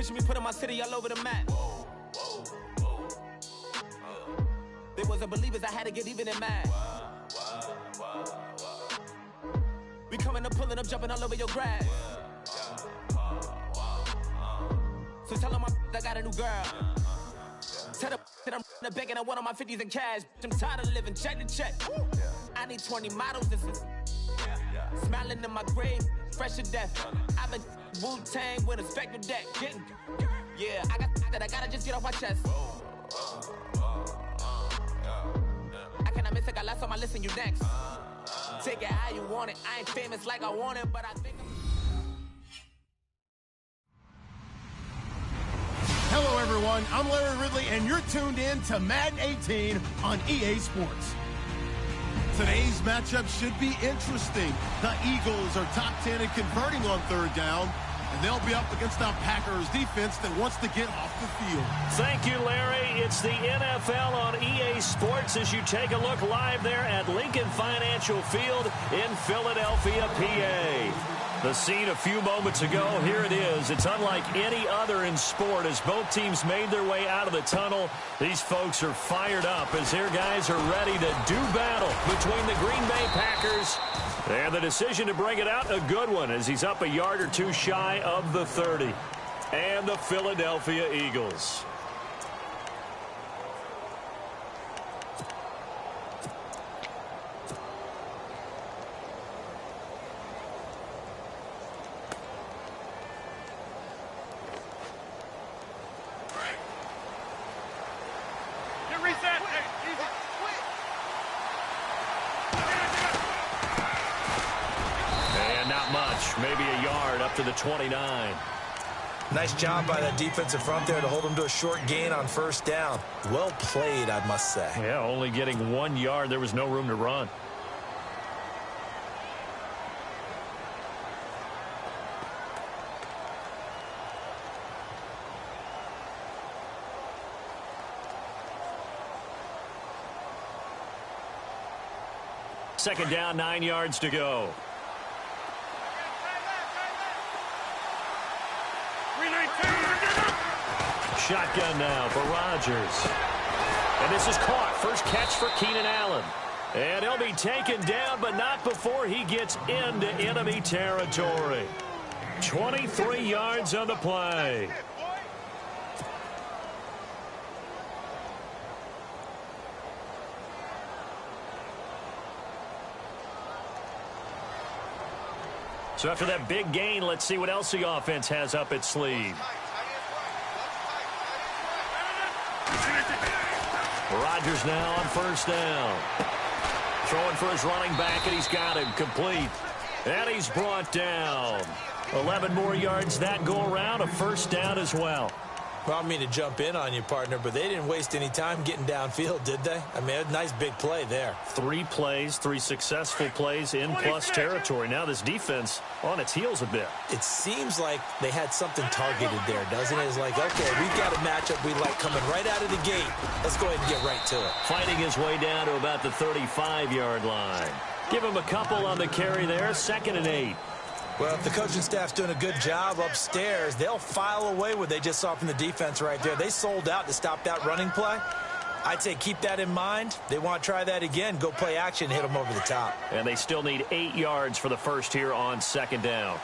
Pushing me, putting my city all over the map. They wasn't believers, I had to get even and mad. We coming up, pulling up, jumping all over your grass. So tell them I got a new girl. Tell them that I'm in the bank and I want all my 50s in cash. I'm tired of living check to check. I need 20 models. This is smiling in my grave, fresh to death. I've been Wu-Tang with a spectral deck. Yeah, I got that I gotta just get off my chest. I cannot miss it, got lots on my list and you next. Take it how you want it. I ain't famous like I want it, but I think Hello, everyone. I'm Larry Ridley, and you're tuned in to Madden 18 on EA Sports. Today's matchup should be interesting. The Eagles are top 10 in converting on third down, and they'll be up against a Packers defense that wants to get off the field. Thank you, Larry. It's the NFL on EA Sports as you take a look live there at Lincoln Financial Field in Philadelphia, PA. The scene a few moments ago, here it is. It's unlike any other in sport as both teams made their way out of the tunnel. These folks are fired up as their guys are ready to do battle between the Green Bay Packers. And the decision to bring it out, a good one, as he's up a yard or two shy of the 30. And the Philadelphia Eagles. Maybe a yard up to the 29. Nice job by that defensive front there to hold them to a short gain on first down. Well played, I must say. Yeah, only getting 1 yard. There was no room to run. Second down, 9 yards to go. Shotgun now for Rodgers. And this is caught. First catch for Keenan Allen. And he'll be taken down, but not before he gets into enemy territory. 23 yards on the play. So after that big gain, let's see what else the offense has up its sleeve. Rodgers now on first down. Throwing for his running back, and he's got him complete. And he's brought down. 11 more yards that go around, a first down as well. Well, I don't mean to jump in on you, partner, but they didn't waste any time getting downfield, did they? I mean, a nice big play there. 3 plays, 3 successful plays in plus territory. Now this defense on its heels a bit. It seems like they had something targeted there, doesn't it? It's like, okay, we've got a matchup we like coming right out of the gate. Let's go ahead and get right to it. Fighting his way down to about the 35-yard line. Give him a couple on the carry there, 2nd and 8. Well, if the coaching staff's doing a good job upstairs, they'll file away what they just saw from the defense right there. They sold out to stop that running play. I'd say keep that in mind. They want to try that again. Go play action, hit them over the top. And they still need 8 yards for the first here on 2nd down.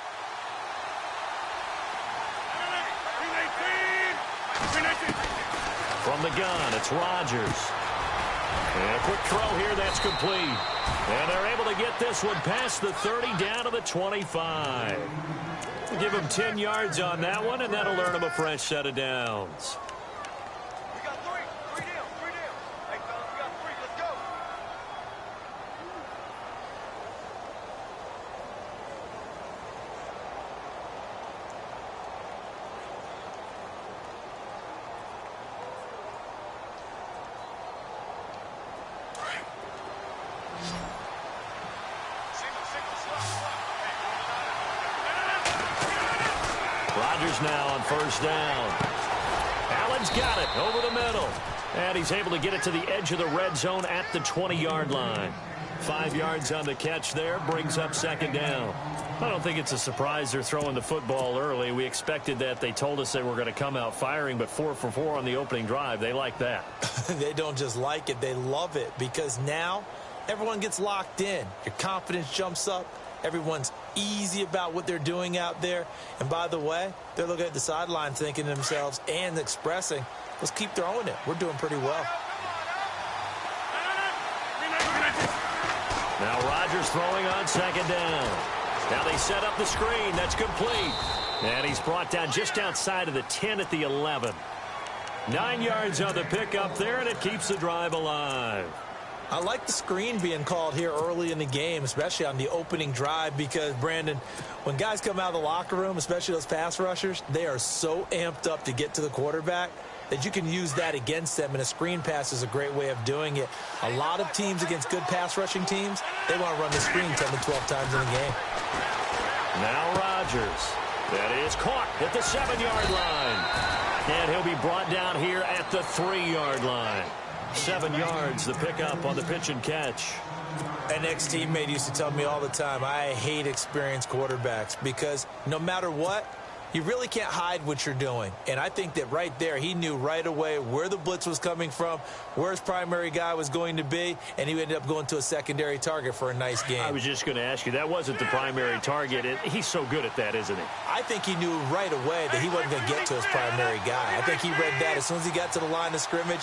From the gun, it's Rodgers. And a quick throw here, that's complete. And they're able to get this one past the 30 down to the 25. We'll give them 10 yards on that one, and that'll earn them a fresh set of downs. We got 3. 3 down. 3 down. Hey, fellas, we got 3. Let's go. Rodgers now on first down. Allen's got it over the middle. And he's able to get it to the edge of the red zone at the 20-yard line. 5 yards on the catch there, brings up second down. I don't think it's a surprise they're throwing the football early. We expected that. They told us they were going to come out firing, but 4 for 4 on the opening drive. They like that. They don't just like it, they love it, because now everyone gets locked in. Your confidence jumps up. Everyone's easy about what they're doing out there. And by the way, they're looking at the sideline thinking to themselves and expressing, let's keep throwing it. We're doing pretty well. Now Rodgers throwing on second down. Now they set up the screen. That's complete. And he's brought down just outside of the 10 at the 11. 9 yards on the pickup there, and it keeps the drive alive. I like the screen being called here early in the game, especially on the opening drive, because, Brandon, when guys come out of the locker room, especially those pass rushers, they are so amped up to get to the quarterback that you can use that against them, and a screen pass is a great way of doing it. A lot of teams against good pass rushing teams, they want to run the screen 10 to 12 times in a game. Now Rodgers. That is caught at the 7-yard line. And he'll be brought down here at the 3-yard line. 7 yards, the pickup on the pitch and catch. An ex-teammate used to tell me all the time, I hate experienced quarterbacks, because no matter what, you really can't hide what you're doing. And I think that right there, he knew right away where the blitz was coming from, where his primary guy was going to be, and he ended up going to a secondary target for a nice game. I was just going to ask you, that wasn't the primary target. He's so good at that, isn't he? I think he knew right away that he wasn't going to get to his primary guy. I think he read that as soon as he got to the line of scrimmage,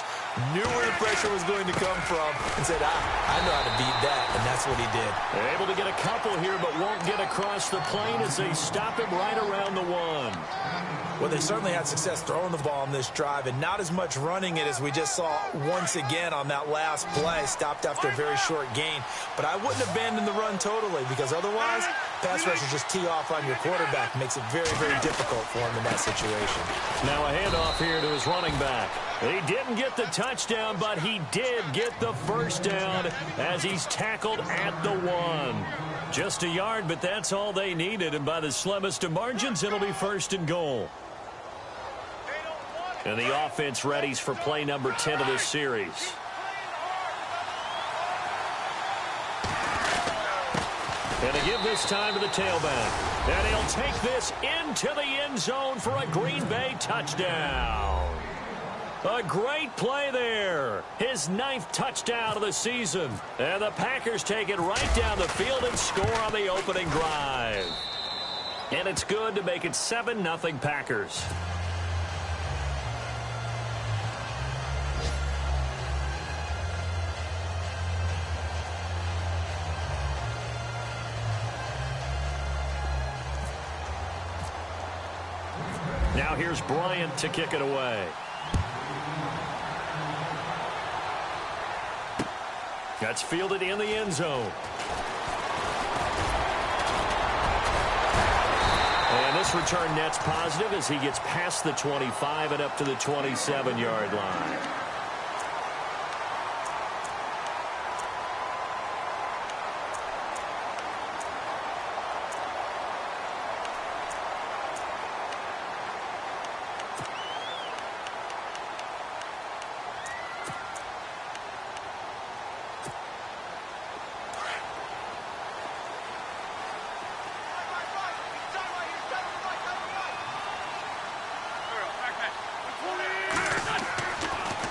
knew where the pressure was going to come from, and said, I know how to beat that, and that's what he did. They're able to get a couple here, but won't get across the plane as they stop him right around the 1. Well, they certainly had success throwing the ball in this drive, and not as much running it as we just saw once again on that last play. Stopped after a very short gain. But I wouldn't abandon the run totally, because otherwise, pass rushers just tee off on your quarterback. Makes it very, very difficult for him in that situation. Now a handoff here to his running back. He didn't get the touchdown, but he did get the first down as he's tackled at the 1. Just a yard, but that's all they needed, and by the slimmest of margins, it'll be first and goal. And the offense readies for play number 10 of this series. And to give this time to the tailback. And he'll take this into the end zone for a Green Bay touchdown. A great play there. His 9th touchdown of the season. And the Packers take it right down the field and score on the opening drive. And it's good to make it 7-0 Packers. Now here's Bryant to kick it away. That's fielded in the end zone. And this return net's positive as he gets past the 25 and up to the 27-yard line.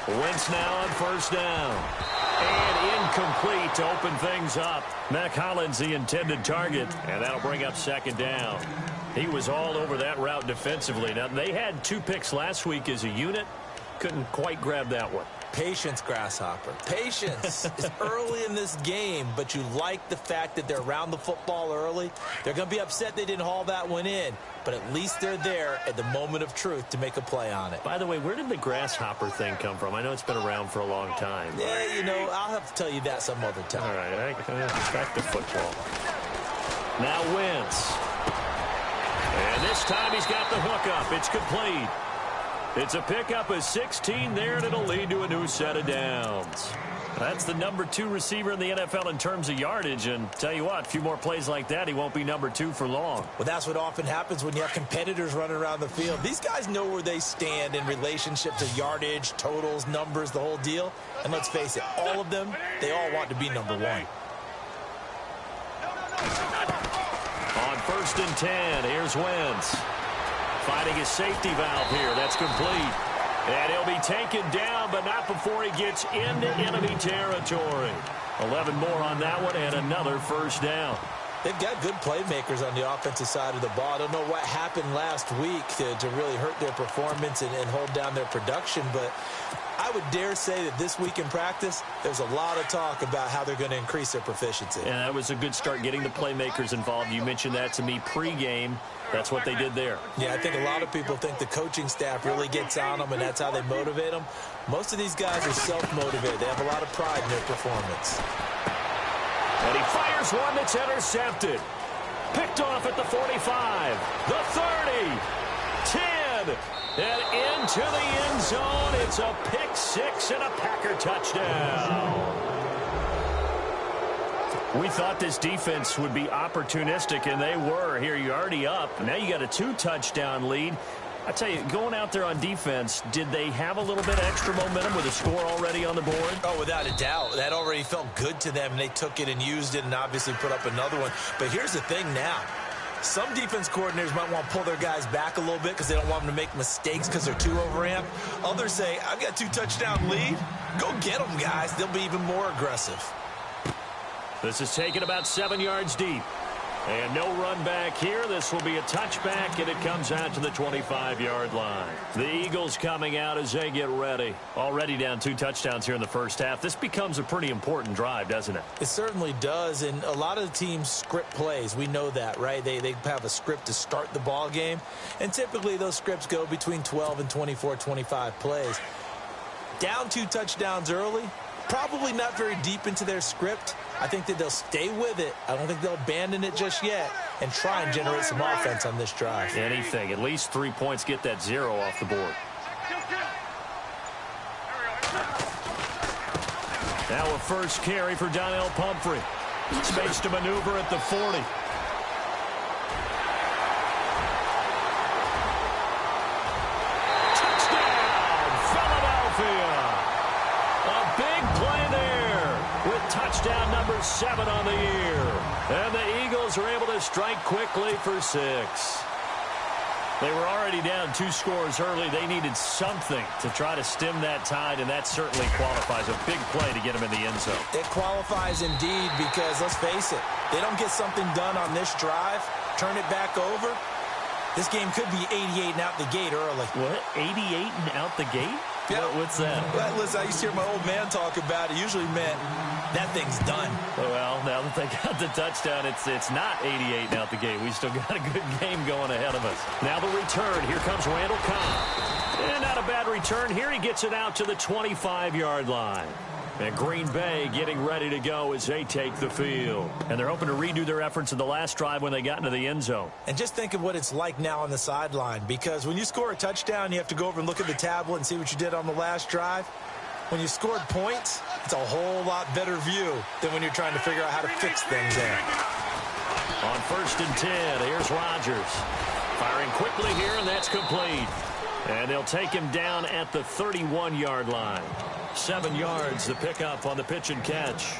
Wentz now on first down. And incomplete to open things up. Mac Hollins the intended target, and that'll bring up second down. He was all over that route defensively. Now, they had 2 picks last week as a unit. Couldn't quite grab that one. Patience, Grasshopper. Patience. It's early in this game, but you like the fact that they're around the football early. They're going to be upset they didn't haul that one in, but at least they're there at the moment of truth to make a play on it. By the way, where did the Grasshopper thing come from? I know it's been around for a long time. Yeah, you know, I'll have to tell you that some other time. All right, back to football. Now Wentz. And this time he's got the hook up. It's complete. It's a pickup of 16 there, and it'll lead to a new set of downs. That's the number 2 receiver in the NFL in terms of yardage. And tell you what, a few more plays like that, he won't be number 2 for long. Well, that's what often happens when you have competitors running around the field. These guys know where they stand in relationship to yardage, totals, numbers, the whole deal. And let's face it, all of them, they all want to be number 1. On 1st and 10, here's Wentz. Finding his safety valve here. That's complete. And he'll be taken down, but not before he gets into enemy territory. 11 more on that one, and another first down. They've got good playmakers on the offensive side of the ball. I don't know what happened last week to really hurt their performance and hold down their production, but I would dare say that this week in practice, there's a lot of talk about how they're going to increase their proficiency. And that was a good start, getting the playmakers involved. You mentioned that to me pregame. That's what they did there. Yeah, I think a lot of people think the coaching staff really gets on them, and that's how they motivate them. Most of these guys are self-motivated. They have a lot of pride in their performance. And he fires one that's intercepted. Picked off at the 45, the 30, 10, and into the end zone. It's a pick 6 and a Packer touchdown. We thought this defense would be opportunistic, and they were. Here, you're already up. Now you got a 2-touchdown lead. I tell you, going out there on defense, did they have a little bit of extra momentum with a score already on the board? Oh, without a doubt. That already felt good to them, and they took it and used it and obviously put up another one. But here's the thing now. Some defense coordinators might want to pull their guys back a little bit because they don't want them to make mistakes because they're too overamped. Others say, I've got a 2-touchdown lead. Go get them, guys. They'll be even more aggressive. This is taken about 7 yards deep. And no run back here. This will be a touchback, and it comes out to the 25-yard line. The Eagles coming out as they get ready. Already down 2 touchdowns here in the first half. This becomes a pretty important drive, doesn't it? It certainly does, and a lot of the teams script plays. We know that, right? They have a script to start the ball game, and typically those scripts go between 12 and 24, 25 plays. Down 2 touchdowns early, probably not very deep into their script. I think that they'll stay with it. I don't think they'll abandon it just yet and try and generate some offense on this drive. Anything. At least 3 points, get that 0 off the board. Now a first carry for Donnell Pumphrey. Space to maneuver at the 40. Touchdown, Philadelphia. A big play there with touchdown number 7 on the year. And the Eagles are able to strike quickly for 6. They were already down 2 scores early. They needed something to try to stem that tide, and that certainly qualifies. A big play to get them in the end zone. It qualifies indeed because, let's face it, they don't get something done on this drive, turn it back over, this game could be 88 and out the gate early. What? 88 and out the gate? Yeah. What's that? Well, listen, I used to hear my old man talk about it. Usually meant that thing's done. Well, now that they got the touchdown, it's not 88 and out the gate. We still got a good game going ahead of us. Now the return. Here comes Randall Cobb. And not a bad return. Here he gets it out to the 25-yard line. And Green Bay getting ready to go as they take the field. And they're hoping to redo their efforts in the last drive when they got into the end zone. And just think of what it's like now on the sideline, because when you score a touchdown, you have to go over and look at the tablet and see what you did on the last drive. When you scored points, it's a whole lot better view than when you're trying to figure out how to fix things there. On 1st and 10, here's Rodgers. Firing quickly here, and that's complete. And they'll take him down at the 31-yard line. 7 yards, the pickup on the pitch and catch.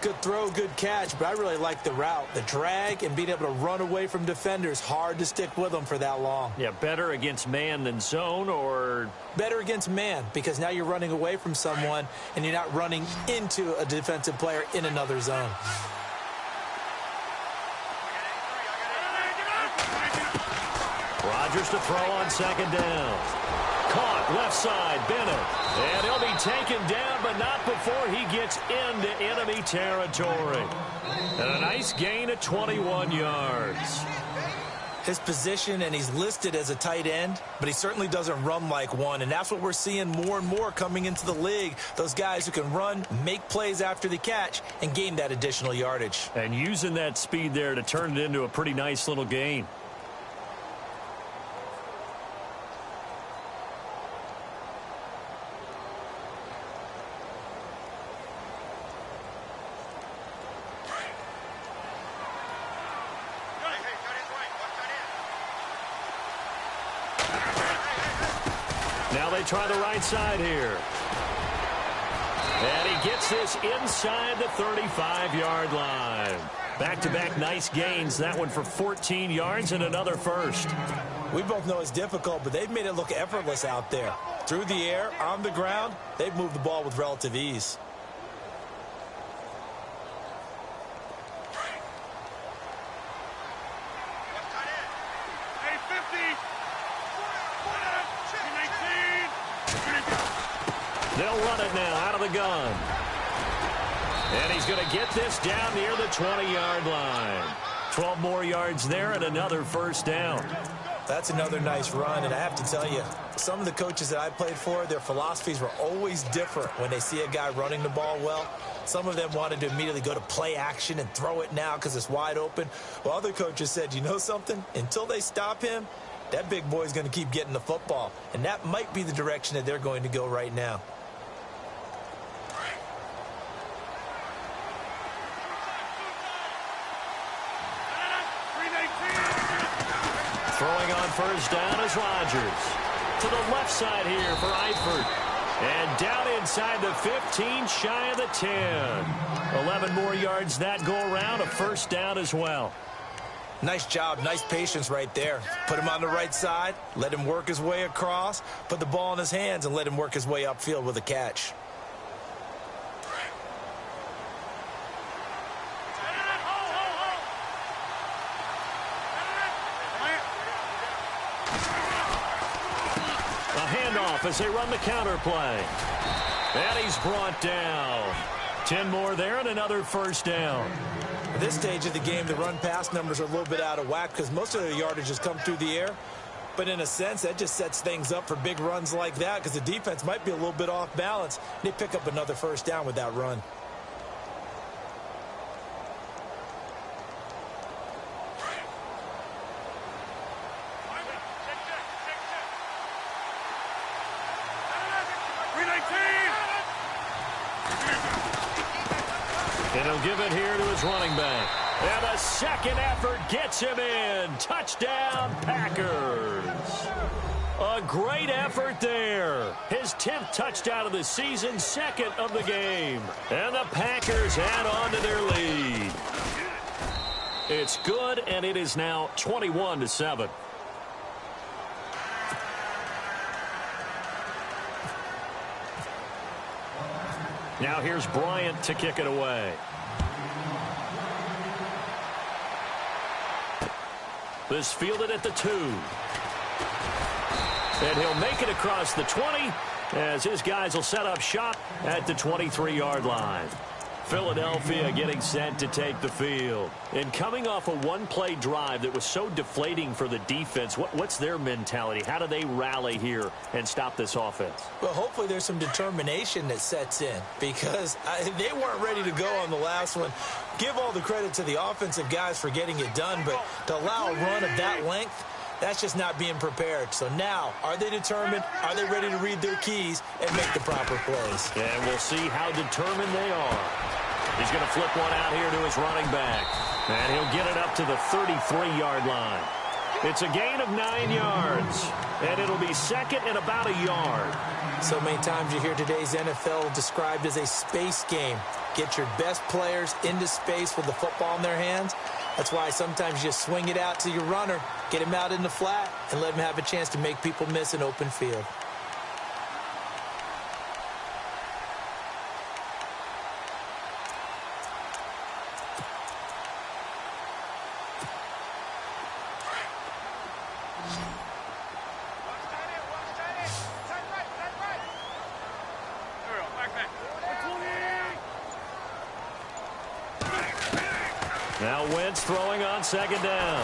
Good throw, good catch, but I really like the route. The drag and being able to run away from defenders, hard to stick with them for that long. Yeah, better against man than zone, or? Better against man, because now you're running away from someone and you're not running into a defensive player in another zone. Rodgers to throw on 2nd down. Caught left side, Bennett. And he'll be taken down, but not before he gets into enemy territory. And a nice gain of 21 yards. His position, and he's listed as a tight end, but he certainly doesn't run like one, and that's what we're seeing more and more coming into the league. Those guys who can run, make plays after the catch, and gain that additional yardage. And using that speed there to turn it into a pretty nice little gain. Now they try the right side here. And he gets this inside the 35-yard line. Back-to-back nice gains. That one for 14 yards and another first. We both know it's difficult, but they've made it look effortless out there. Through the air, on the ground, they've moved the ball with relative ease. They'll run it now out of the gun. And he's going to get this down near the 20-yard line. 12 more yards there and another first down. That's another nice run, and I have to tell you, some of the coaches that I played for, their philosophies were always different when they see a guy running the ball well. Some of them wanted to immediately go to play action and throw it now because it's wide open. While other coaches said, you know something? Until they stop him, that big boy's going to keep getting the football. And that might be the direction that they're going to go right now. Throwing on first down is Rodgers. To the left side here for Eifert. And down inside the 15, shy of the 10. 11 more yards that go around, a first down as well. Nice job, nice patience right there. Put him on the right side, let him work his way across, put the ball in his hands, and let him work his way upfield with a catch. As they run the counter play. And he's brought down. 10 more there and another first down. At this stage of the game, the run-pass numbers are a little bit out of whack because most of their yardage has come through the air. But in a sense, that just sets things up for big runs like that because the defense might be a little bit off balance. They pick up another first down with that run. And he'll give it here to his running back. And a second effort gets him in. Touchdown, Packers. A great effort there. His 10th touchdown of the season, second of the game. And the Packers add on to their lead. It's good, and it is now 21-7. Now here's Bryant to kick it away. This fielded at the 2. And he'll make it across the 20 as his guys will set up shop at the 23-yard line. Philadelphia getting set to take the field. And coming off a one-play drive that was so deflating for the defense, what's their mentality? How do they rally here and stop this offense? Well, hopefully there's some determination that sets in because they weren't ready to go on the last one. Give all the credit to the offensive guys for getting it done, but to allow a run of that length, that's just not being prepared. So now, are they determined? Are they ready to read their keys and make the proper plays? And we'll see how determined they are. He's going to flip one out here to his running back. And he'll get it up to the 33-yard line. It's a gain of 9 yards. And it'll be second and about a yard. So many times you hear today's NFL described as a space game. Get your best players into space with the football in their hands. That's why sometimes you just swing it out to your runner, get him out in the flat, and let him have a chance to make people miss an open field. Now Wentz throwing on second down.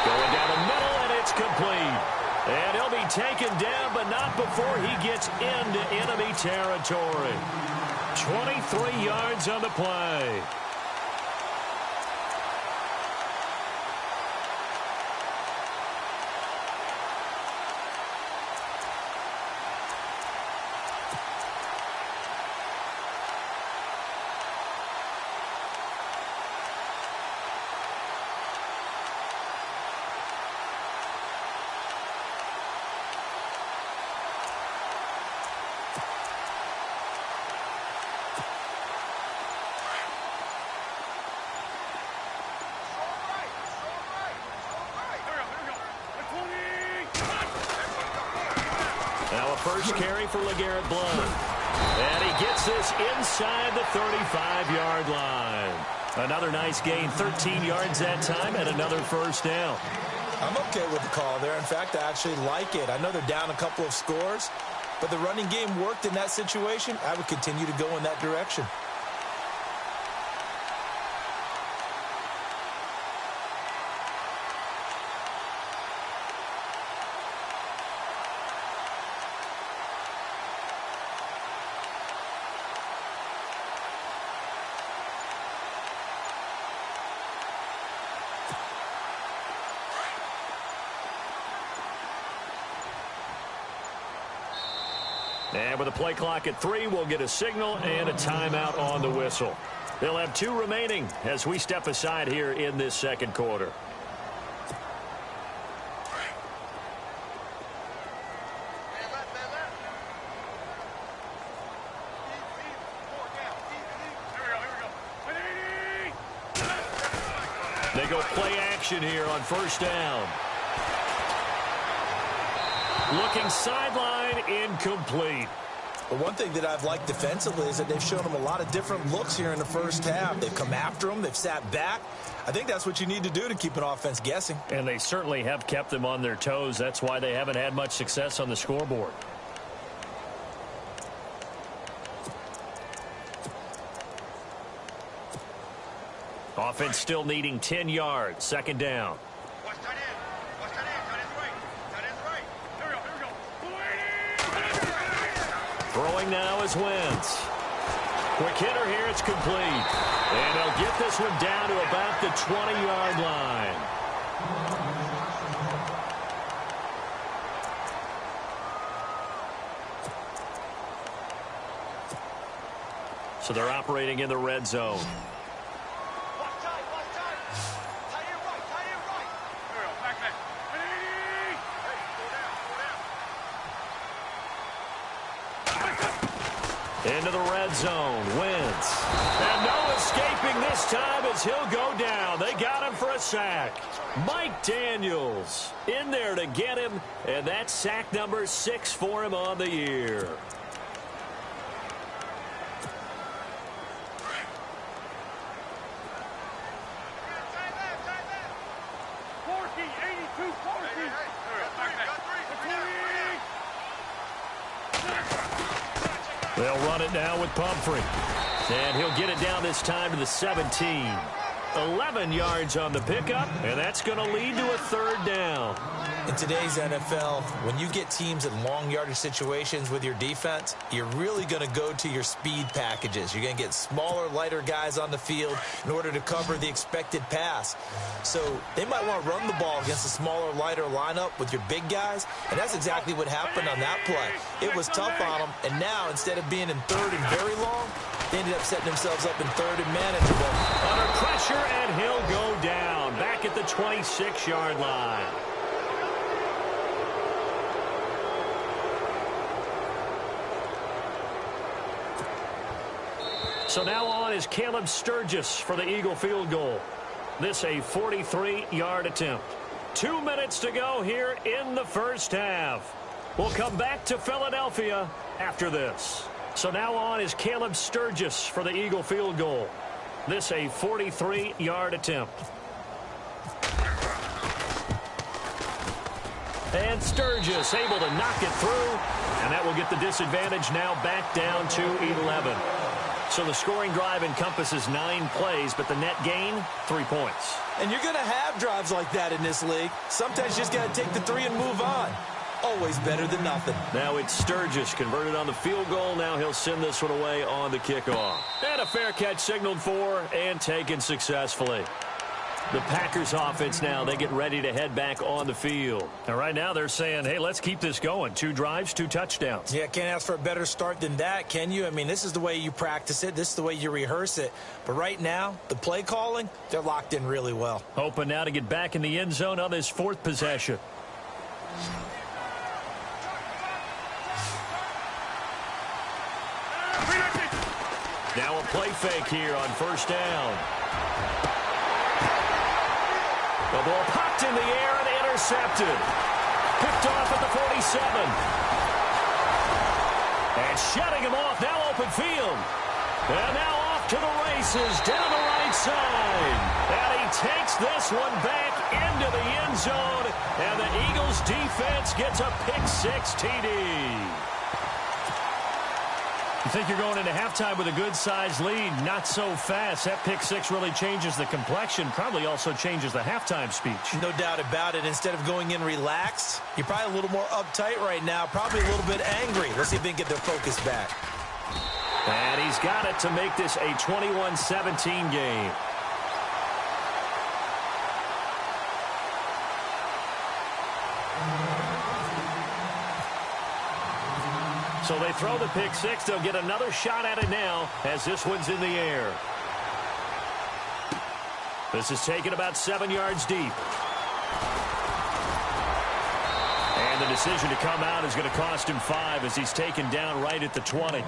Going down the middle, and it's complete. And he'll be taken down, but not before he gets into enemy territory. 23 yards on the play. First carry for LeGarrette Blount. And he gets this inside the 35-yard line. Another nice gain, 13 yards that time, and another first down. I'm okay with the call there. In fact, I actually like it. I know they're down a couple of scores, but the running game worked in that situation. I would continue to go in that direction. And with a play clock at 3, we'll get a signal and a timeout on the whistle. They'll have 2 remaining as we step aside here in this second quarter. They go play action here on first down. Looking sideline, incomplete. But one thing that I've liked defensively is that they've shown them a lot of different looks here in the first half. They've come after them. They've sat back. I think that's what you need to do to keep an offense guessing. And they certainly have kept them on their toes. That's why they haven't had much success on the scoreboard. Offense still needing 10 yards. Second down. Throwing now is Wentz. Quick hitter here, it's complete. And they'll get this one down to about the 20-yard line. So they're operating in the red zone. Into the red zone, Wentz. And no escaping this time as he'll go down. They got him for a sack. Mike Daniels in there to get him, and that's sack number 6 for him on the year. They'll run it now with Pumphrey. And he'll get it down this time to the 17. 11 yards on the pickup, and that's going to lead to a third down. In today's NFL, when you get teams in long yardage situations with your defense, you're really going to go to your speed packages. You're going to get smaller, lighter guys on the field in order to cover the expected pass. So they might want to run the ball against a smaller, lighter lineup with your big guys, and that's exactly what happened on that play. It was tough on them, and now instead of being in third and very long, they ended up setting themselves up in third and manageable. Under pressure, and he'll go down back at the 26-yard line. So now on is Caleb Sturgis for the Eagle field goal. This a 43-yard attempt. 2 minutes to go here in the first half. We'll come back to Philadelphia after this. So now on is Caleb Sturgis for the Eagle field goal. This a 43-yard attempt. And Sturgis able to knock it through. And that will get the disadvantage now back down to 11. So the scoring drive encompasses 9 plays, but the net gain, 3 points. And you're going to have drives like that in this league. Sometimes you just got to take the 3 and move on. Always better than nothing. Now it's Sturgis converted on the field goal. Now he'll send this one away on the kickoff. And a fair catch signaled for and taken successfully. The Packers offense now, they get ready to head back on the field. And right now they're saying, hey, let's keep this going. 2 drives, 2 touchdowns. Yeah, can't ask for a better start than that, can you? I mean, this is the way you practice it. This is the way you rehearse it. But right now, the play calling, they're locked in really well. Hoping now to get back in the end zone on his 4th possession. Now a play fake here on first down. The ball popped in the air and intercepted. Picked off at the 47. And shutting him off, now open field. And now off to the races, down the right side. And he takes this one back into the end zone. And the Eagles defense gets a pick-6 TD. You think you're going into halftime with a good-sized lead? Not so fast. That pick-6 really changes the complexion, probably also changes the halftime speech. No doubt about it. Instead of going in relaxed, you're probably a little more uptight right now, probably a little bit angry. Let's see if they can get their focus back. And he's got it to make this a 21-17 game. So they throw the pick-6. They'll get another shot at it now as this one's in the air. This is taken about 7 yards deep. And the decision to come out is going to cost him 5 as he's taken down right at the 20.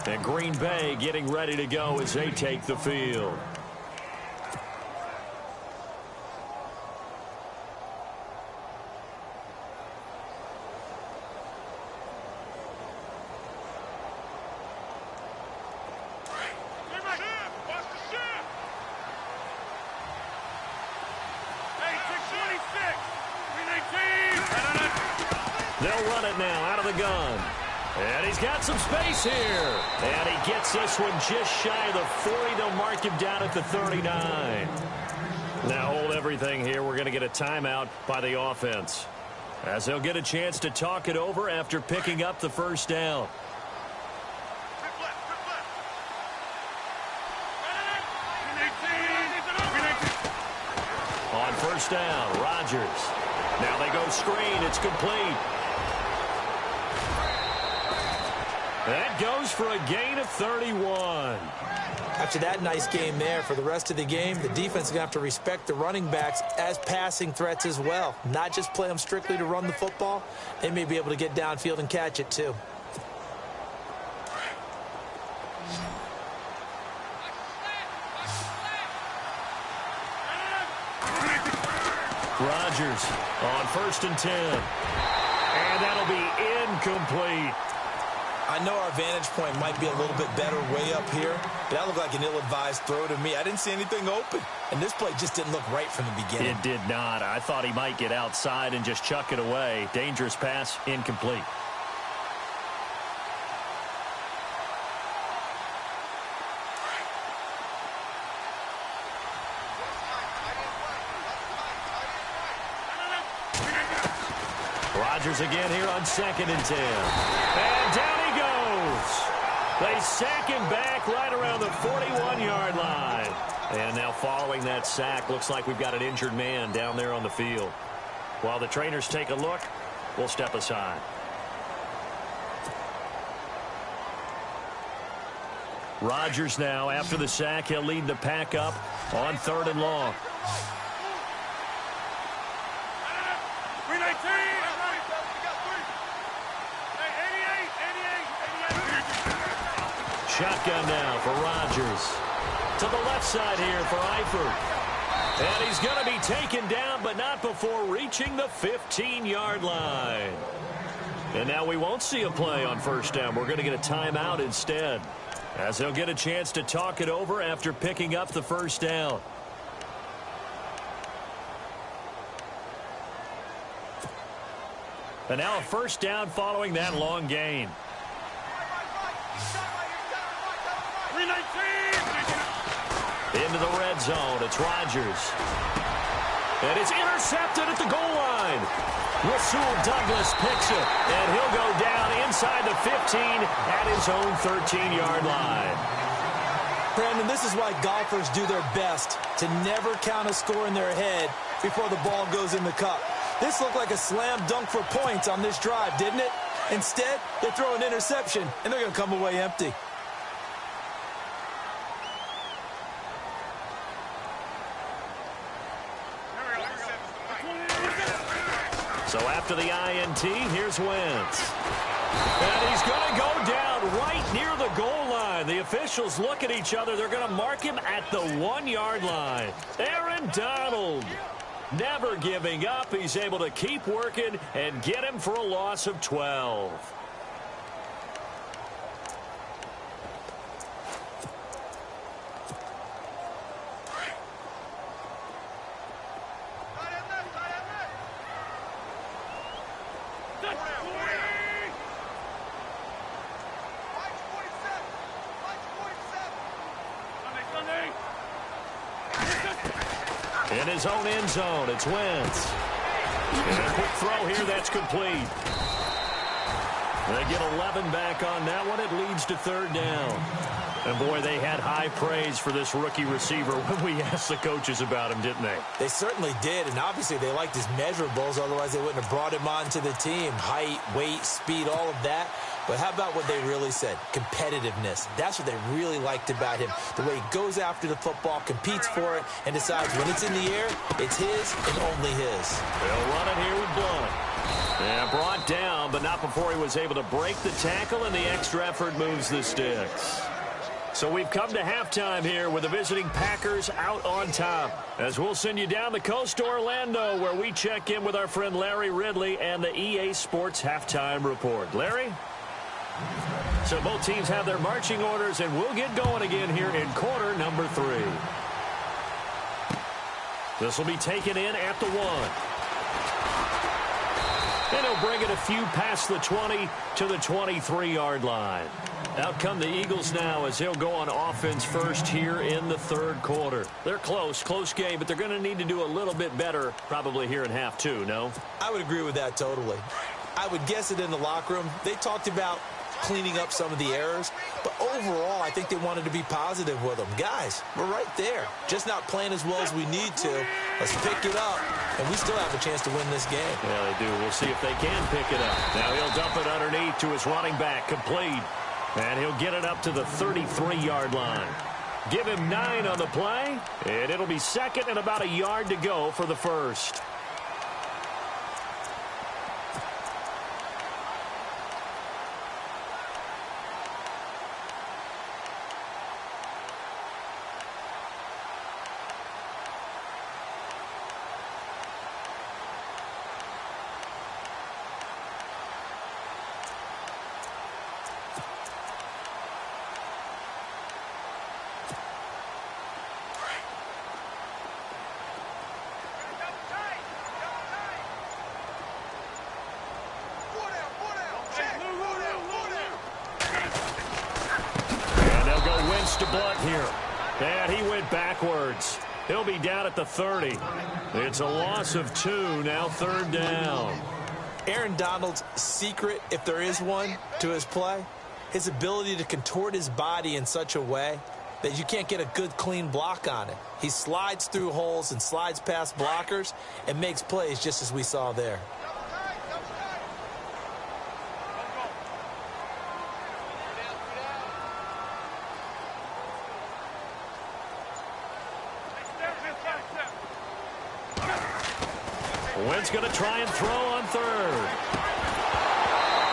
And Green Bay getting ready to go as they take the field. They'll run it now out of the gun. And he's got some space here. And he gets this one just shy of the 40. They'll mark him down at the 39. Now hold everything here. We're going to get a timeout by the offense, as they'll get a chance to talk it over after picking up the first down. On first down, Rodgers. Now they go screen. It's complete. That goes for a gain of 31. After that nice game there, for the rest of the game, the defense is going to have to respect the running backs as passing threats as well. Not just play them strictly to run the football. They may be able to get downfield and catch it too. Rodgers on 1st and 10. And that'll be incomplete. I know our vantage point might be a little bit better way up here, but that looked like an ill-advised throw to me. I didn't see anything open, and this play just didn't look right from the beginning. It did not. I thought he might get outside and just chuck it away. Dangerous pass, incomplete. Rodgers again here on 2nd and 10. And down he goes. They sack him back right around the 41-yard line. And now following that sack, looks like we've got an injured man down there on the field. While the trainers take a look, we'll step aside. Rodgers now, after the sack, he'll lead the pack up on 3rd and long. Shotgun now for Rodgers. To the left side here for Eifert. And he's going to be taken down, but not before reaching the 15-yard line. And now we won't see a play on 1st down. We're going to get a timeout instead, as they'll get a chance to talk it over after picking up the 1st down. And now a 1st down following that long gain. Into the red zone. It's Rodgers. And it's intercepted at the goal line. Rasul Douglas picks it. And he'll go down inside the 15 at his own 13-yard line. Brandon, this is why golfers do their best to never count a score in their head before the ball goes in the cup. This looked like a slam dunk for points on this drive, didn't it? Instead, they throw an interception, and they're going to come away empty. So after the INT, here's Wentz. And he's going to go down right near the goal line. The officials look at each other. They're going to mark him at the 1-yard line. Aaron Donald, never giving up. He's able to keep working and get him for a loss of 12. In his own end zone, it's Wentz. And a quick throw here, that's complete. They get 11 back on that one. It leads to third down. And, boy, they had high praise for this rookie receiver when we asked the coaches about him, didn't they? They certainly did, and obviously they liked his measurables. Otherwise, they wouldn't have brought him onto the team. Height, weight, speed, all of that. But how about what they really said? Competitiveness. That's what they really liked about him. The way he goes after the football, competes for it, and decides when it's in the air, it's his and only his. They'll run it here with Blunt. Yeah, brought down, but not before he was able to break the tackle, and the extra effort moves the sticks. So we've come to halftime here with the visiting Packers out on top. As we'll send you down the coast to Orlando, where we check in with our friend Larry Ridley and the EA Sports Halftime Report. Larry? So both teams have their marching orders, and we'll get going again here in quarter number 3. This will be taken in at the 1. And he'll bring it a few past the 20 to the 23-yard line. Out come the Eagles now as he'll go on offense first here in the third quarter. They're close game, but they're going to need to do a little bit better probably here in half 2, no? I would agree with that totally. I would guess it in the locker room. They talked about cleaning up some of the errors, but overall, I think they wanted to be positive with them. Guys, we're right there. Just not playing as well as we need to. Let's pick it up, and we still have a chance to win this game. Yeah, they do. We'll see if they can pick it up. Now he'll dump it underneath to his running back, complete. And he'll get it up to the 33-yard line. Give him 9 on the play, and it'll be second and about a yard to go for the first. To Blunt here. And he went backwards. He'll be down at the 30. It's a loss of 2, now third down. Aaron Donald's secret, if there is one, to his play, his ability to contort his body in such a way that you can't get a good, clean block on it. He slides through holes and slides past blockers and makes plays just as we saw there. Wentz going to try and throw on third.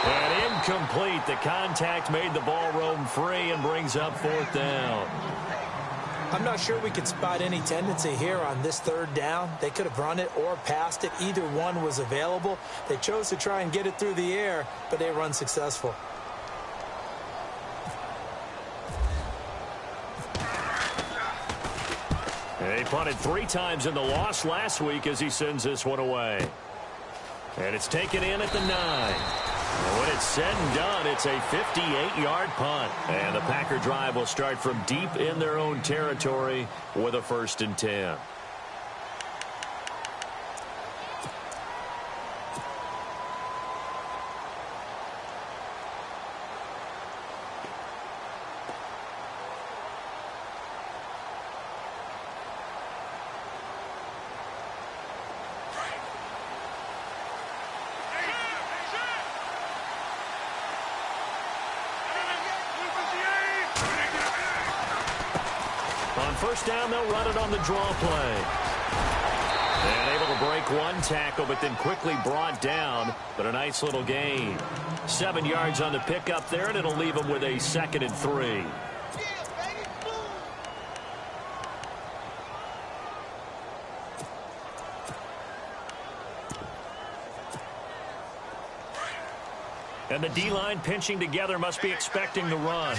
And incomplete. The contact made the ball roam free and brings up fourth down. I'm not sure we could spot any tendency here on this third down. They could have run it or passed it. Either one was available. They chose to try and get it through the air, but they were unsuccessful. He punted 3 times in the loss last week as he sends this one away. And it's taken in at the 9. And when it's said and done, it's a 58-yard punt. And the Packer drive will start from deep in their own territory with a 1st and 10. First down, they'll run it on the draw play. And able to break one tackle, but then quickly brought down. But a nice little gain. 7 yards on the pickup there, and it'll leave them with a 2nd and 3. And the D-line pinching together, must be expecting the run.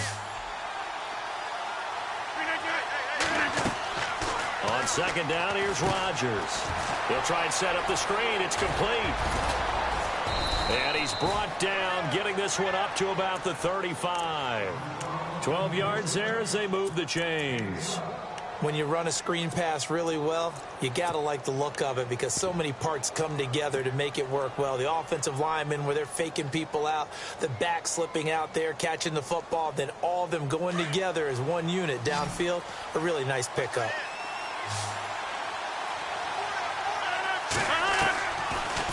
On 2nd down, here's Rodgers. He'll try and set up the screen. It's complete. And he's brought down, getting this one up to about the 35. 12 yards there as they move the chains. When you run a screen pass really well, you got to like the look of it because so many parts come together to make it work well. The offensive linemen, where they're faking people out, the back slipping out there, catching the football, then all of them going together as one unit downfield, a really nice pickup.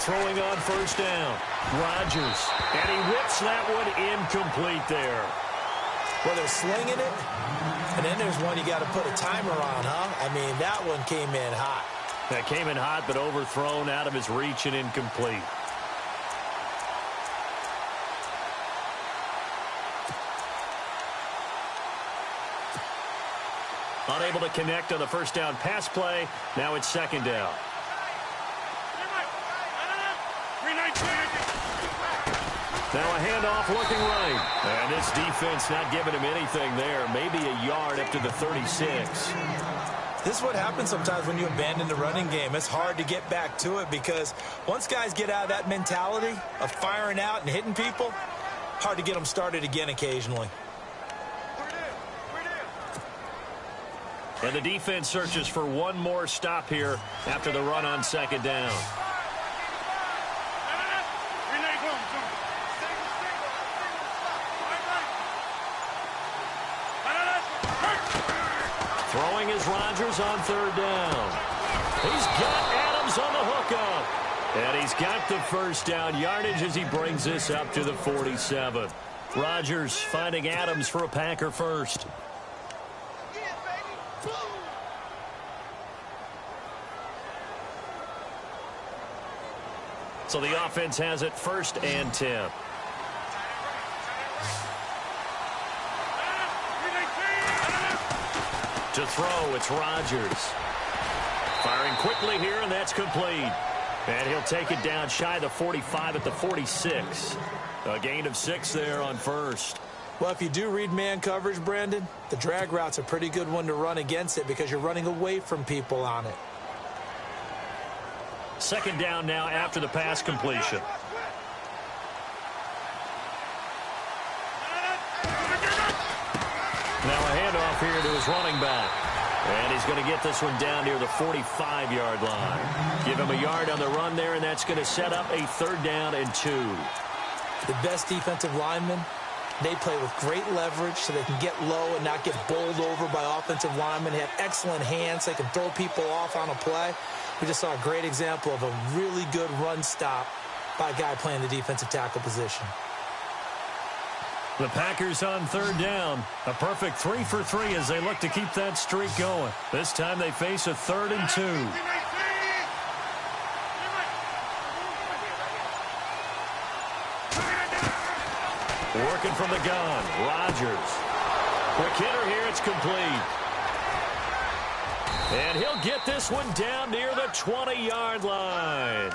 Throwing on first down, Rodgers, and he whips that one incomplete there. Well, they're slinging it, and then there's one you got to put a timer on, huh? I mean, that one came in hot. That came in hot, but overthrown out of his reach and incomplete. Unable to connect on the first down pass play. Now it's second down. Now a handoff looking right. And this defense not giving him anything there. Maybe a yard up to the 36. This is what happens sometimes when you abandon the running game. It's hard to get back to it because once guys get out of that mentality of firing out and hitting people, hard to get them started again occasionally. And the defense searches for one more stop here after the run on second down. Throwing is Rodgers on third down. He's got Adams on the hookup. And he's got the first down yardage as he brings this up to the 47. Rodgers finding Adams for a Packer first. So the offense has it first and 10. To throw, it's Rodgers. Firing quickly here, and that's complete. And he'll take it down shy of the 45 at the 46. A gain of 6 there on first. Well, if you do read man coverage, Brandon, the drag route's a pretty good one to run against it because you're running away from people on it. Second down now after the pass completion. Now a handoff here to his running back. And he's going to get this one down near the 45-yard line. Give him a yard on the run there, and that's going to set up a third down and 2. The best defensive linemen, they play with great leverage so they can get low and not get bowled over by offensive linemen. They have excellent hands. They can throw people off on a play. We just saw a great example of a really good run stop by a guy playing the defensive tackle position. The Packers on third down. A perfect 3 for 3 as they look to keep that streak going. This time they face a 3rd and 2. Working from the gun, Rodgers. Quick hitter here, it's complete. And he'll get this one down near the 20-yard line.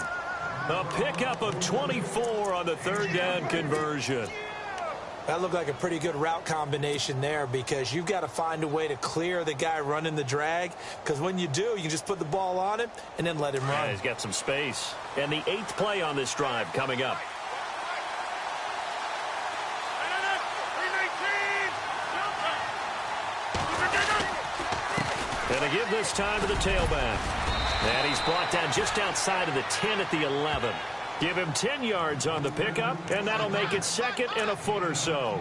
A pickup of 24 on the third down conversion. That looked like a pretty good route combination there because you've got to find a way to clear the guy running the drag because when you do, you just put the ball on him and then let him run. Yeah, he's got some space. And the 8th play on this drive coming up. And they give this time to the tailback. And he's brought down just outside of the 10 at the 11. Give him 10 yards on the pickup, and that'll make it 2nd and a foot or so.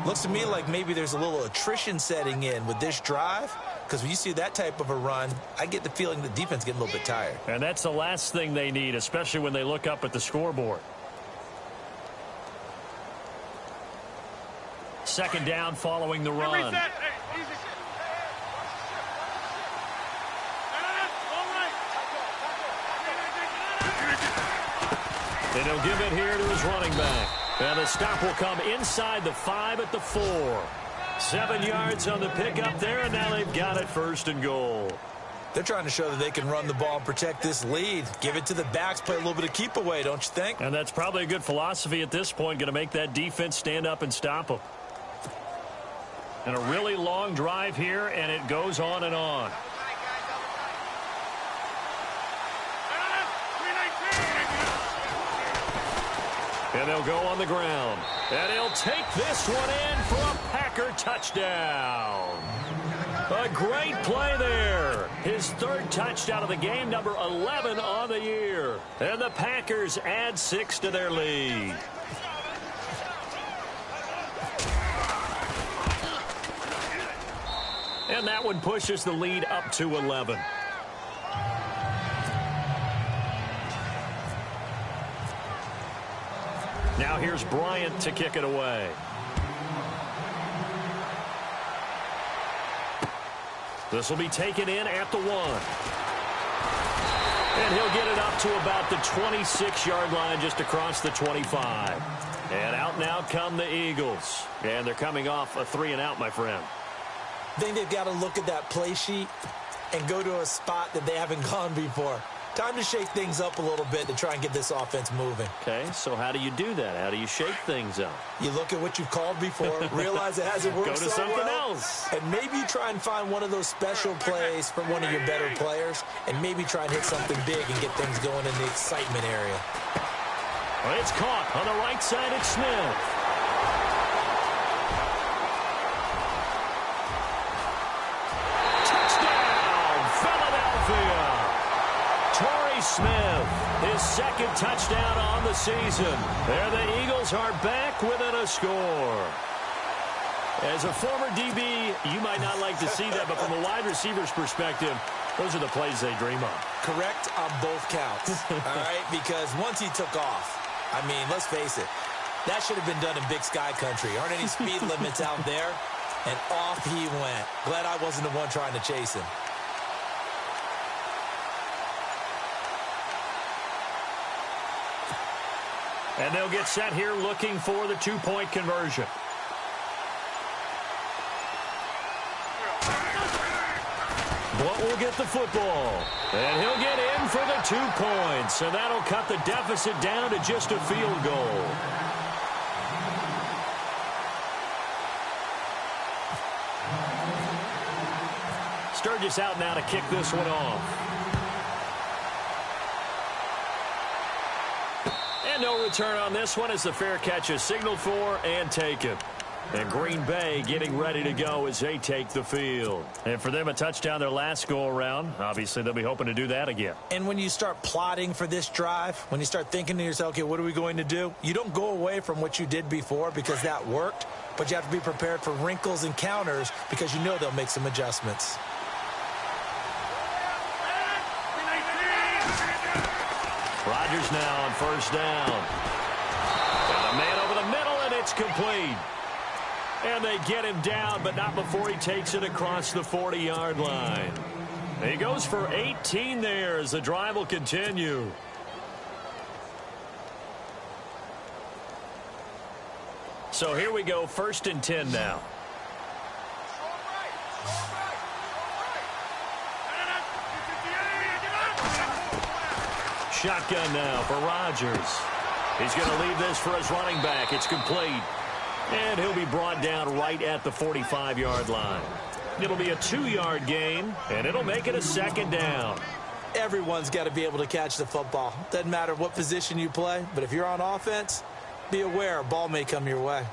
Looks to me like maybe there's a little attrition setting in with this drive, because when you see that type of a run, I get the feeling the defense is getting a little bit tired. And that's the last thing they need, especially when they look up at the scoreboard. Second down following the run. And he'll give it here to his running back. And the stop will come inside the 5 at the 4. 7 yards on the pickup there, and now they've got it 1st and goal. They're trying to show that they can run the ball and protect this lead. Give it to the backs, play a little bit of keep away, don't you think? And that's probably a good philosophy at this point, going to make that defense stand up and stop them. And a really long drive here, and it goes on and on. And they'll go on the ground. And he'll take this one in for a Packer touchdown. A great play there. His third touchdown of the game, number 11 on the year. And the Packers add 6 to their lead. And that one pushes the lead up to 11. Now here's Bryant to kick it away. This will be taken in at the 1. And he'll get it up to about the 26-yard line, just across the 25. And out now come the Eagles. And they're coming off a 3-and-out, my friend. I think they've got to look at that play sheet and go to a spot that they haven't gone before. Time to shake things up a little bit to try and get this offense moving. Okay, so how do you do that? How do you shake things up? You look at what you've called before, realize it hasn't worked Go to something well, else. and maybe you try and find one of those special plays from one of your better players, and maybe try and hit something big and get things going in the excitement area. Well, it's caught on the right side. It's Smith. Smith, his second touchdown on the season. There the Eagles are back within a score. As a former DB, you might not like to see that, but from a wide receiver's perspective, those are the plays they dream of. Correct on both counts, all right? Because once he took off, I mean, let's face it, that should have been done in Big Sky Country. Aren't any speed limits out there? And off he went. Glad I wasn't the one trying to chase him. And they'll get set here looking for the two-point conversion. Blunt will get the football. And he'll get in for the 2 points. And that'll cut the deficit down to just a field goal. Sturgis out now to kick this one off. And no return on this one as the fair catch is signaled for and taken. And Green Bay getting ready to go as they take the field. And for them, a touchdown their last go-around. Obviously, they'll be hoping to do that again. And when you start plotting for this drive, when you start thinking to yourself, okay, what are we going to do? You don't go away from what you did before because that worked, but you have to be prepared for wrinkles and counters because you know they'll make some adjustments. Rodgers now on first down. Got a man over the middle, and it's complete. And they get him down, but not before he takes it across the 40-yard line. He goes for 18 there as the drive will continue. So here we go, 1st and 10 now. Shotgun now for Rodgers. He's going to leave this for his running back. It's complete. And he'll be brought down right at the 45-yard line. It'll be a 2-yard gain, and it'll make it a 2nd down. Everyone's got to be able to catch the football. Doesn't matter what position you play, but if you're on offense, be aware a ball may come your way.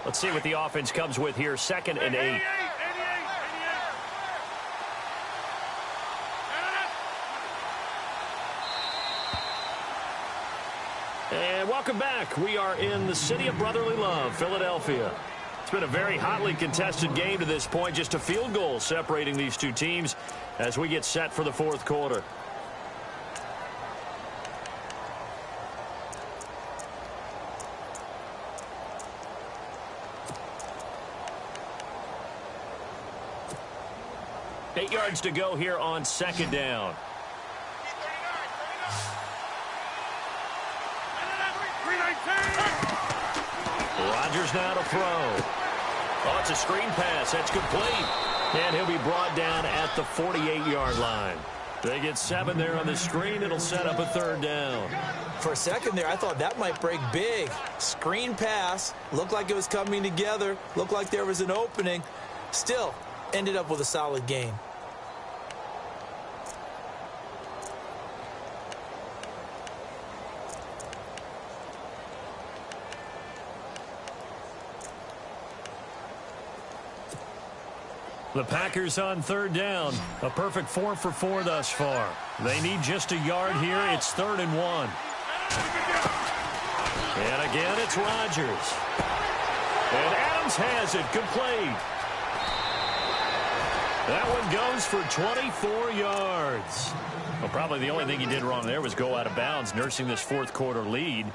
Let's see what the offense comes with here. 2nd and 8. And welcome back. We are in the city of brotherly love, Philadelphia. It's been a very hotly contested game to this point. Just a field goal separating these two teams as we get set for the 4th quarter. Eight yards to go here on 2nd down. Rodgers now to throw. Oh, it's a screen pass. That's complete. And he'll be brought down at the 48-yard line. They get 7 there on the screen. It'll set up a 3rd down. For a second there, I thought that might break big. Screen pass. Looked like it was coming together. Looked like there was an opening. Still, ended up with a solid gain. The Packers on third down. A perfect 4 for 4 thus far. They need just a yard here. It's 3rd and 1. And again, it's Rodgers. And Adams has it complete. That one goes for 24 yards. Well, probably the only thing he did wrong there was go out of bounds, nursing this fourth quarter lead.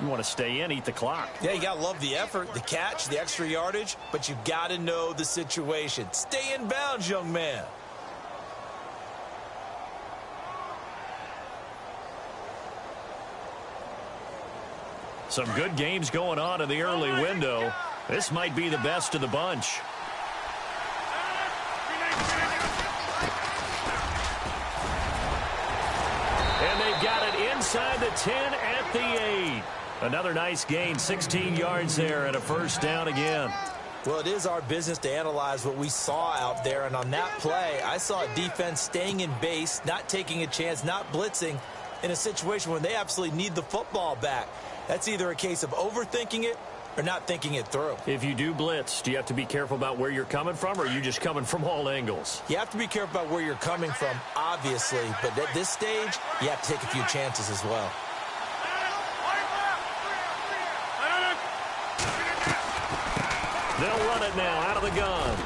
You want to stay in, eat the clock. Yeah, you got to love the effort, the catch, the extra yardage, but you got to know the situation. Stay in bounds, young man. Some good games going on in the early window. This might be the best of the bunch. And they've got it inside the 10 at the 8. Another nice gain, 16 yards there and a first down again. Well, it is our business to analyze what we saw out there, and on that play, I saw a defense staying in base, not taking a chance, not blitzing in a situation when they absolutely need the football back. That's either a case of overthinking it or not thinking it through. If you do blitz, do you have to be careful about where you're coming from, or are you just coming from all angles? You have to be careful about where you're coming from, obviously, but at this stage, you have to take a few chances as well. They'll run it now out of the gun.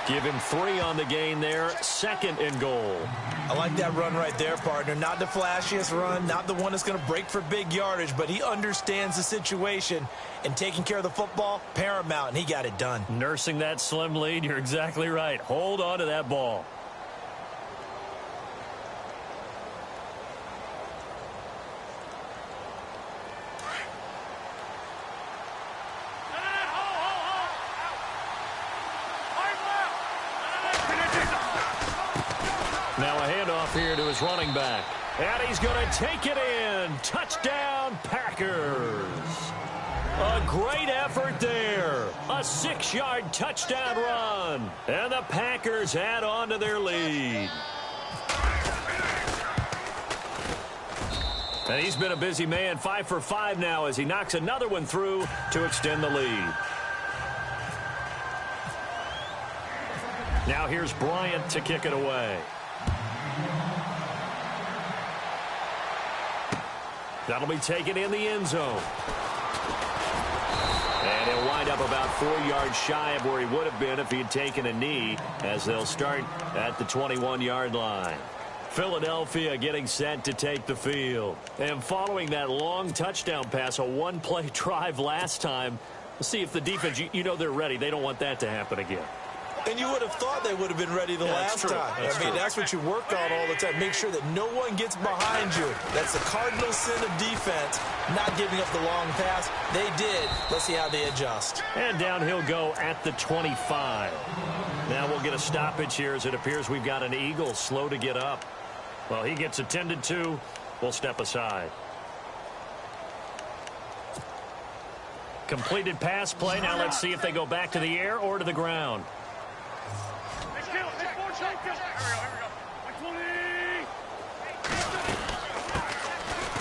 Give him 3 on the gain there. 2nd and goal. I like that run right there, partner. Not the flashiest run, not the one that's going to break for big yardage, but he understands the situation, and taking care of the football, paramount, and he got it done. Nursing that slim lead, you're exactly right. Hold on to that ball. Now a handoff here to his running back. And he's going to take it in. Touchdown, Packers. A great effort there. A 6-yard touchdown run. And the Packers add on to their lead. And he's been a busy man. 5 for 5 now as he knocks another one through to extend the lead. Now here's Bryant to kick it away. That'll be taken in the end zone. And he'll wind up about 4 yards shy of where he would have been if he had taken a knee, as they'll start at the 21-yard line. Philadelphia getting set to take the field. And following that long touchdown pass, a one-play drive last time, we'll see if the defense, you know they're ready. They don't want that to happen again. And you would have thought they would have been ready the last time. That's what you work on all the time. Make sure that no one gets behind you. That's the cardinal sin of defense, not giving up the long pass. They did. Let's see how they adjust. And down he'll go at the 25. Now we'll get a stoppage here as it appears we've got an Eagle slow to get up. Well, he gets attended to. We'll step aside. Completed pass play. Now let's see if they go back to the air or to the ground.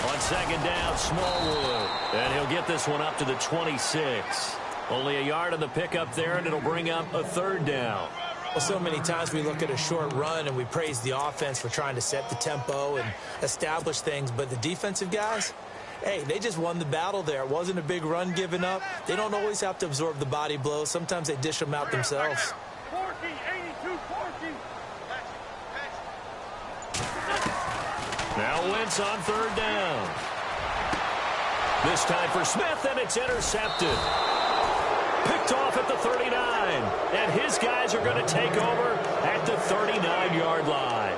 On 2nd down, Smallwood. And he'll get this one up to the 26. Only a yard on the pickup there, and it'll bring up a 3rd down. Well, so many times we look at a short run and we praise the offense for trying to set the tempo and establish things, but the defensive guys, hey, they just won the battle there. It wasn't a big run given up. They don't always have to absorb the body blows. Sometimes they dish them out themselves. Now Wentz on 3rd down. This time for Smith, and it's intercepted. Picked off at the 39. And his guys are going to take over at the 39-yard line.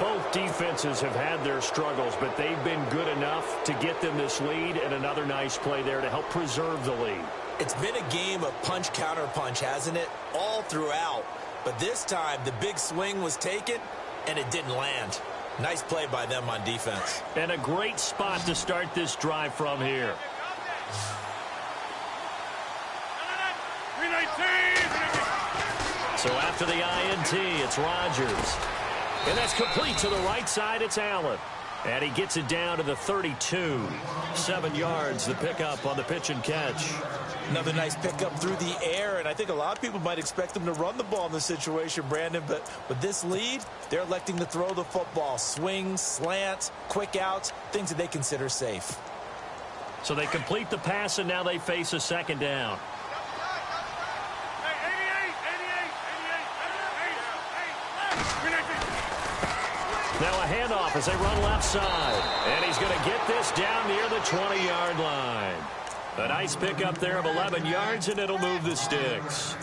Both defenses have had their struggles, but they've been good enough to get them this lead, and another nice play there to help preserve the lead. It's been a game of punch-counter-punch, hasn't it? All throughout. But this time, the big swing was taken, and it didn't land. Nice play by them on defense. And a great spot to start this drive from here. So after the INT, it's Rodgers. And that's complete to the right side. It's Allen. And he gets it down to the 32. 7 yards, the pickup on the pitch and catch. Another nice pickup through the air, and and I think a lot of people might expect them to run the ball in this situation, Brandon, but with this lead, they're electing to throw the football. Swings, slants, quick outs, things that they consider safe. So they complete the pass, and now they face a second down. Now a handoff as they run left side. And he's going to get this down near the 20-yard line. A nice pickup there of 11 yards, and it'll move the sticks.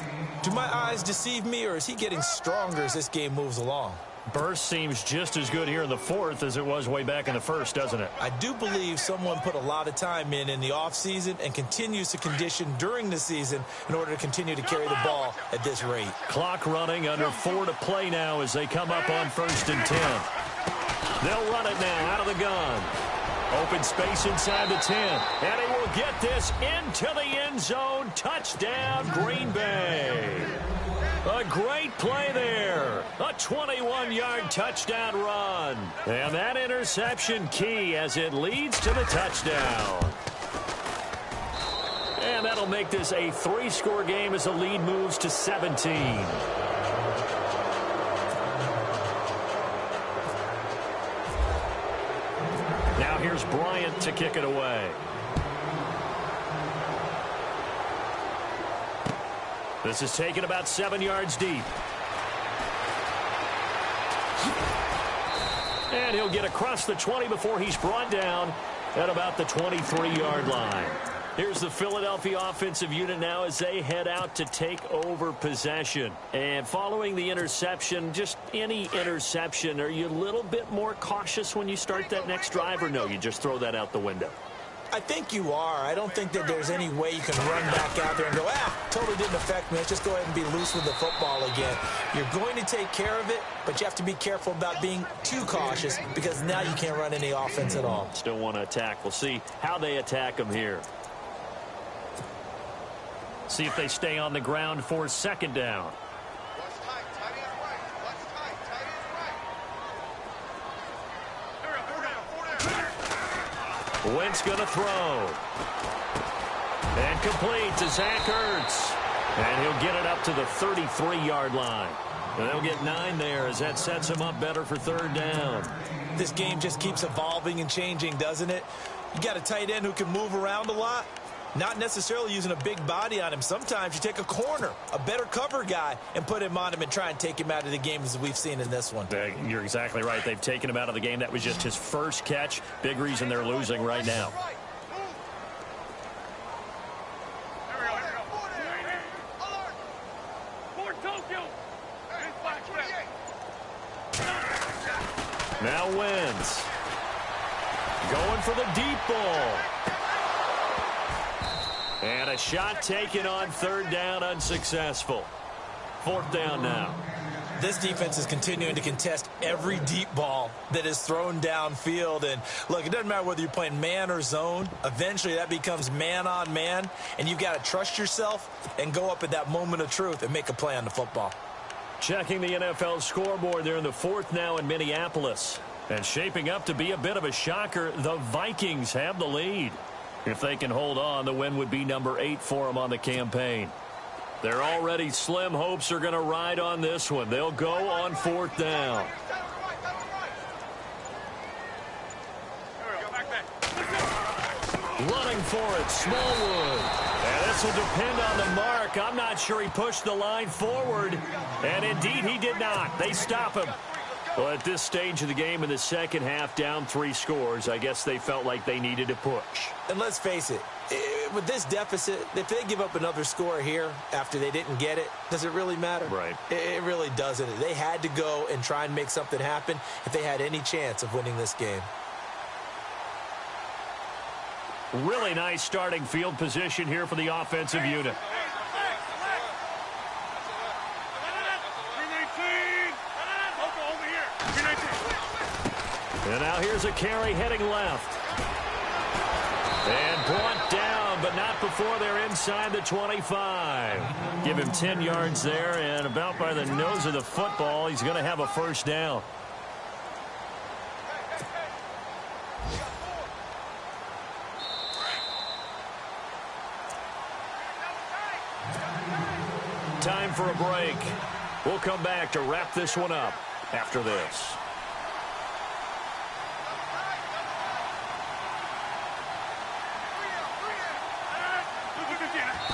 Do my eyes deceive me, or is he getting stronger as this game moves along? Burst seems just as good here in the fourth as it was way back in the first, doesn't it? I do believe someone put a lot of time in the offseason and continues to condition during the season in order to continue to carry the ball at this rate. Clock running, under 4 to play now as they come up on 1st and 10. They'll run it now out of the gun. Open space inside the 10. And he will get this into the end zone. Touchdown, Green Bay. A great play there. A 21-yard touchdown run. And that interception key as it leads to the touchdown. And that'll make this a 3-score game as the lead moves to 17. Now here's Bryant to kick it away. This is taken about 7 yards deep. And he'll get across the 20 before he's brought down at about the 23-yard line. Here's the Philadelphia offensive unit now as they head out to take over possession. And following the interception, just any interception, are you a little bit more cautious when you start that next drive, or no, you just throw that out the window? I think you are. I don't think that there's any way you can run back out there and go, totally didn't affect me. Let's just go ahead and be loose with the football again. You're going to take care of it, but you have to be careful about being too cautious because now you can't run any offense at all. Still want to attack. We'll see how they attack them here. See if they stay on the ground for 2nd down. Wentz going to throw. And complete to Zach Ertz. And he'll get it up to the 33-yard line. And they'll get 9 there as that sets him up better for 3rd down. This game just keeps evolving and changing, doesn't it? You got a tight end who can move around a lot. Not necessarily using a big body on him. Sometimes you take a corner, a better cover guy, and put him on him and try and take him out of the game as we've seen in this one. You're exactly right. They've taken him out of the game. That was just his first catch. Big reason they're losing right now. Now Wentz. Going for the deep ball. And a shot taken on 3rd down, unsuccessful. 4th down now. This defense is continuing to contest every deep ball that is thrown downfield. And look, it doesn't matter whether you're playing man or zone. Eventually that becomes man on man. And you've got to trust yourself and go up at that moment of truth and make a play on the football. Checking the NFL scoreboard there in the 4th now in Minneapolis. And shaping up to be a bit of a shocker, the Vikings have the lead. If they can hold on, the win would be number 8 for them on the campaign. They're already slim hopes are going to ride on this one. They'll go on 4th down. Running for it, Smallwood. And this will depend on the mark. I'm not sure he pushed the line forward. And indeed, he did not. They stop him. Well, at this stage of the game in the second half, down 3 scores, I guess they felt like they needed to push. And let's face it, with this deficit, if they give up another score here after they didn't get it, does it really matter? Right. It really doesn't. They had to go and try and make something happen if they had any chance of winning this game. Really nice starting field position here for the offensive unit. And now here's a carry heading left. And brought down, but not before they're inside the 25. Give him 10 yards there, and about by the nose of the football, he's going to have a 1st down. time for a break. We'll come back to wrap this one up after this.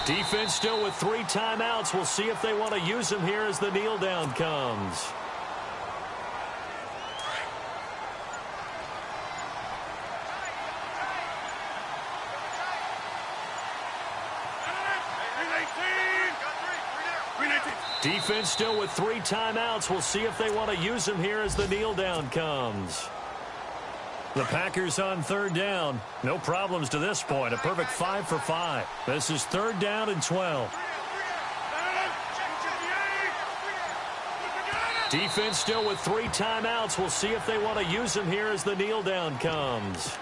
Defense still with 3 timeouts. We'll see if they want to use them here as the kneel down comes. Defense still with 3 timeouts. We'll see if they want to use them here as the kneel down comes. The Packers on 3rd down. No problems to this point. A perfect 5 for 5. This is 3rd down and 12. Defense still with 3 timeouts. We'll see if they want to use them here as the kneel down comes.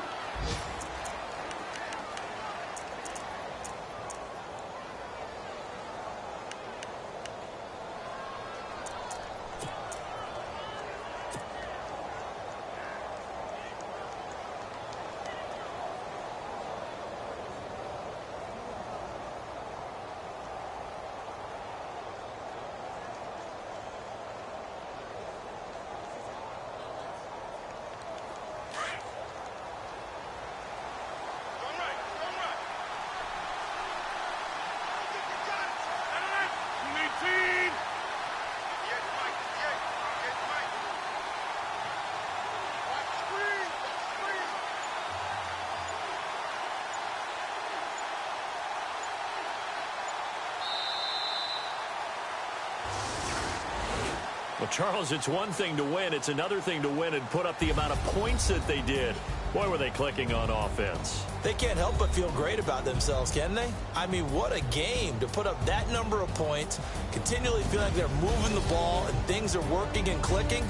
Well, Charles, it's one thing to win. It's another thing to win and put up the amount of points that they did. Boy, were they clicking on offense. They can't help but feel great about themselves, can they? I mean, what a game to put up that number of points, continually feel like they're moving the ball and things are working and clicking.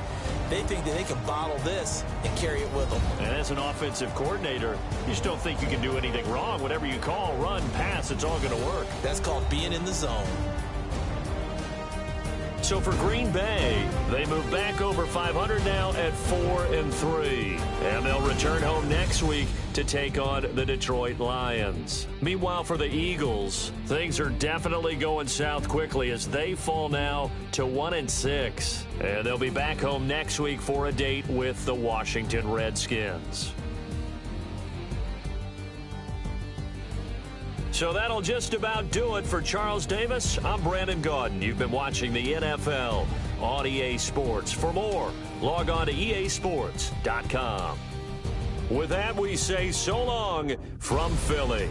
They think that they can bottle this and carry it with them. And as an offensive coordinator, you just don't think you can do anything wrong. Whatever you call, run, pass, it's all going to work. That's called being in the zone. So for Green Bay, they move back over 500 now at 4-3. And they'll return home next week to take on the Detroit Lions. Meanwhile, for the Eagles, things are definitely going south quickly as they fall now to 1-6. And they'll be back home next week for a date with the Washington Redskins. So that'll just about do it for Charles Davis. I'm Brandon Gaudin. You've been watching the NFL on EA Sports. For more, log on to easports.com. With that, we say so long from Philly.